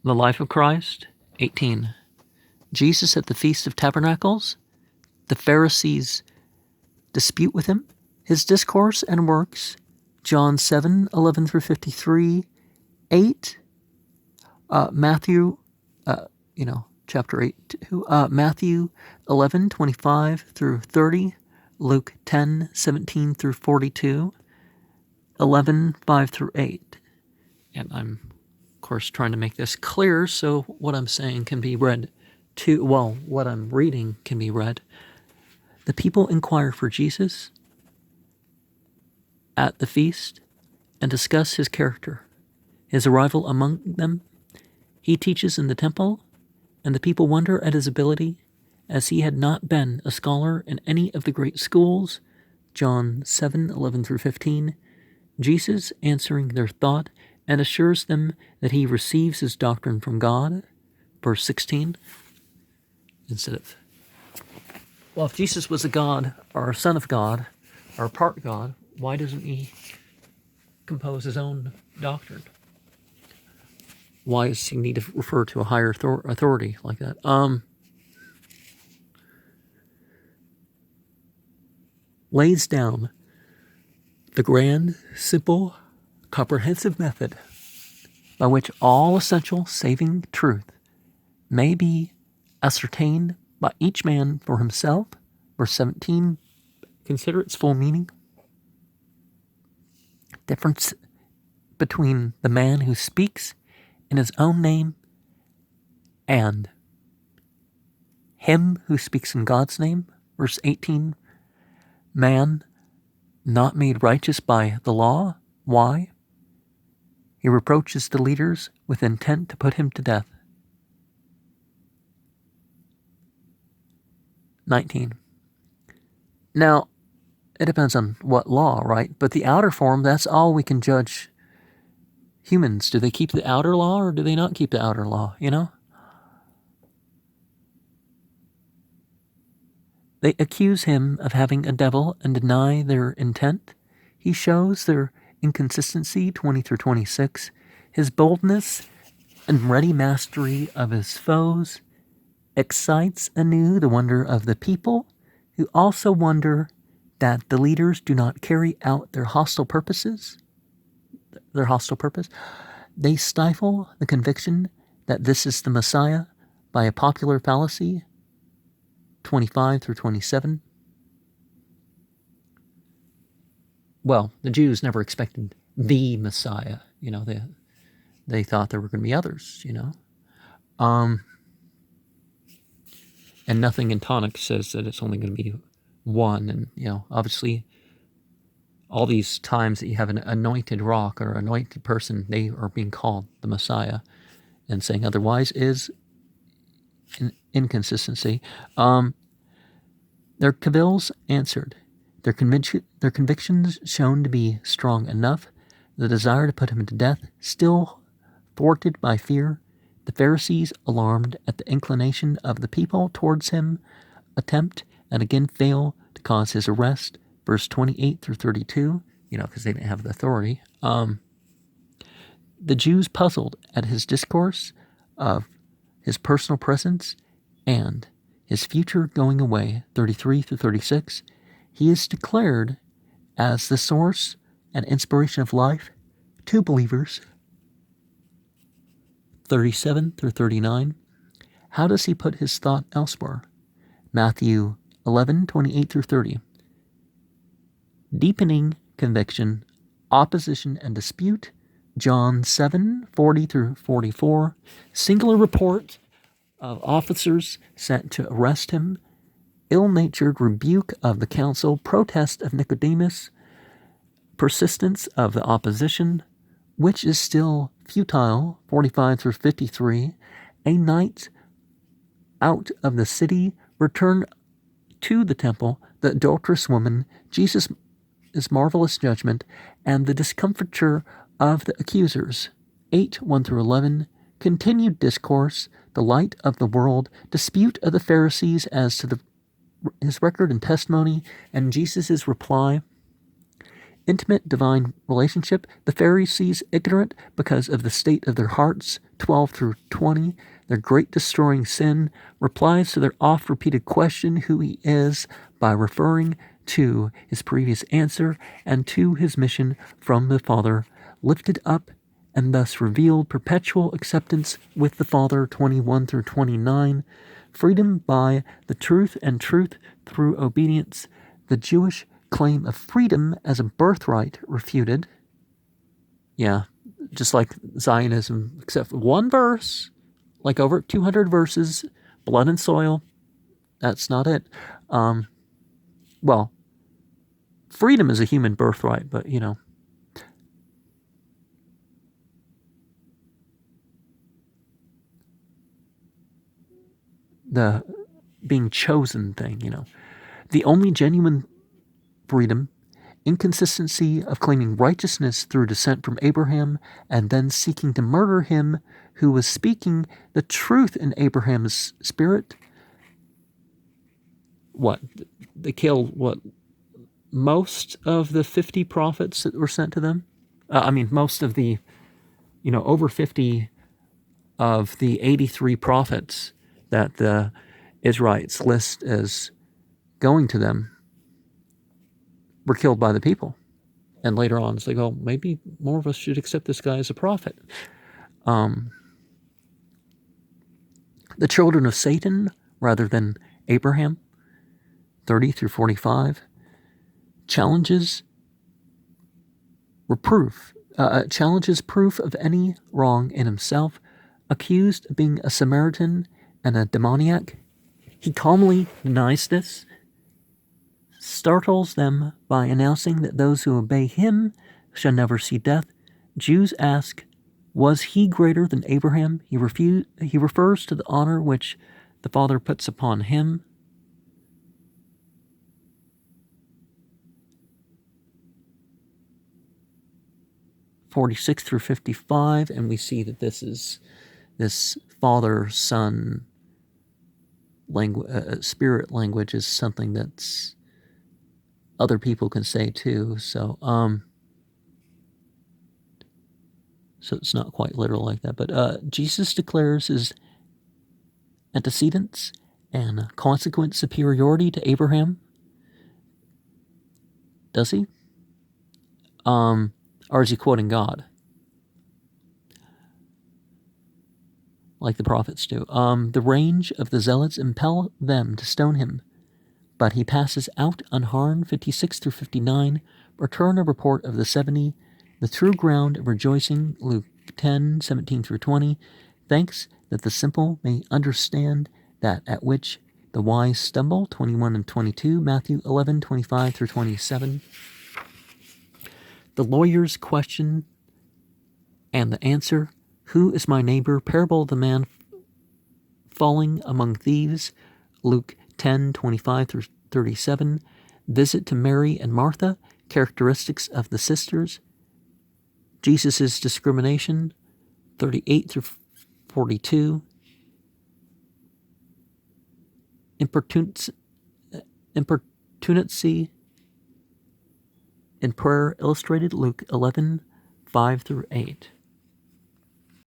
The life of Christ. 18. Jesus at the Feast of Tabernacles. The Pharisees dispute with him. His discourse and works. John 7, 11 through 53. 8. Matthew, chapter 8. Matthew 11, 25 through 30. Luke 10, 17 through 42. 11, 5 through 8. And I'm, of course, trying to make this clear so what I'm saying can be read what I'm reading can be read. The people inquire for Jesus at the feast and discuss his character, his arrival among them. He teaches in the temple, and the people wonder at his ability, as he had not been a scholar in any of the great schools. John 7, 11 through 15. Jesus answering their thought and assures them that he receives his doctrine from God. Verse 16. Instead of, well, if Jesus was a God or a son of God or part God, why doesn't he compose his own doctrine? Why does he need to refer to a higher authority like that? Lays down the grand, simple, comprehensive method by which all essential saving truth may be ascertained by each man for himself. Verse 17, consider its full meaning. Difference between the man who speaks in his own name and him who speaks in God's name. Verse 18, man not made righteous by the law. Why? He reproaches the leaders with intent to put him to death. 19. Now, it depends on what law, right? But the outer form, that's all we can judge humans. Do they keep the outer law or do they not keep the outer law, They accuse him of having a devil and deny their intent. He shows their inconsistency, 20 through 26, his boldness and ready mastery of his foes, excites anew the wonder of the people, who also wonder that the leaders do not carry out their hostile purpose. They stifle the conviction that this is the Messiah by a popular fallacy, 25 through 27. Well, the Jews never expected the Messiah. They thought there were going to be others, And nothing in tonic says that it's only going to be one. And, obviously, all these times that you have an anointed rock or anointed person, they are being called the Messiah. And saying otherwise is an inconsistency. Their cavils answered. Their convictions shown to be strong enough. The desire to put him to death still thwarted by fear. The Pharisees, alarmed at the inclination of the people towards him, attempt and again fail to cause his arrest. Verse 28 through 32, because they didn't have the authority. The Jews puzzled at his discourse of his personal presence and his future going away. 33 through 36, he is declared as the source and inspiration of life to believers. 37 through 39. How does he put his thought elsewhere? Matthew 11, 28 through 30. Deepening conviction, opposition, and dispute. John 7, 40 through 44. Singular report of officers sent to arrest him. Ill-natured rebuke of the council. Protest of Nicodemus. Persistence of the opposition, which is still futile, 45 through 53, a night out of the city, return to the temple, the adulterous woman, Jesus' marvelous judgment, and the discomfiture of the accusers. 8, 1 through 11, continued discourse, the light of the world, dispute of the Pharisees as to his record and testimony, and Jesus' reply. Intimate divine relationship, the Pharisees ignorant because of the state of their hearts, 12 through 20, their great destroying sin, replies to their oft-repeated question who he is by referring to his previous answer and to his mission from the Father, lifted up and thus revealed perpetual acceptance with the Father, 21 through 29, freedom by the truth and truth through obedience, the Jewish claim of freedom as a birthright refuted. Yeah, just like Zionism, except for one verse, like over 200 verses, blood and soil. That's not it. Well, freedom is a human birthright, but the being chosen thing, the only genuine freedom, inconsistency of claiming righteousness through descent from Abraham and then seeking to murder him who was speaking the truth in Abraham's spirit. What? They killed, most of the 50 prophets that were sent to them? Most of the, over 50 of the 83 prophets that the Israelites list as going to them were killed by the people. And later on, it's like, oh, maybe more of us should accept this guy as a prophet. The children of Satan rather than Abraham, 30 through 45, challenges proof of any wrong in himself, accused of being a Samaritan and a demoniac. He calmly denies this, startles them by announcing that those who obey him shall never see death. Jews ask, was he greater than Abraham? He refers to the honor which the Father puts upon him. (46 through 55), and we see that this Father-Son spirit language is something that's other people can say too. So it's not quite literal like that. But Jesus declares his antecedents and consequent superiority to Abraham. Does he? Or is he quoting God? Like the prophets do. The rage of the zealots impel them to stone him, but he passes out unharmed, 56 through 59, return a report of the 70, the true ground of rejoicing, Luke 10, 17 through 20, thanks that the simple may understand that at which the wise stumble, 21 and 22, Matthew 11, 25 through 27. The lawyer's question and the answer, who is my neighbor? Parable of the man falling among thieves, Luke 10, 25 through 37. Visit to Mary and Martha, characteristics of the sisters. Jesus' discrimination, 38 through 42. Importunancy in prayer illustrated, Luke 11, 5 through 8.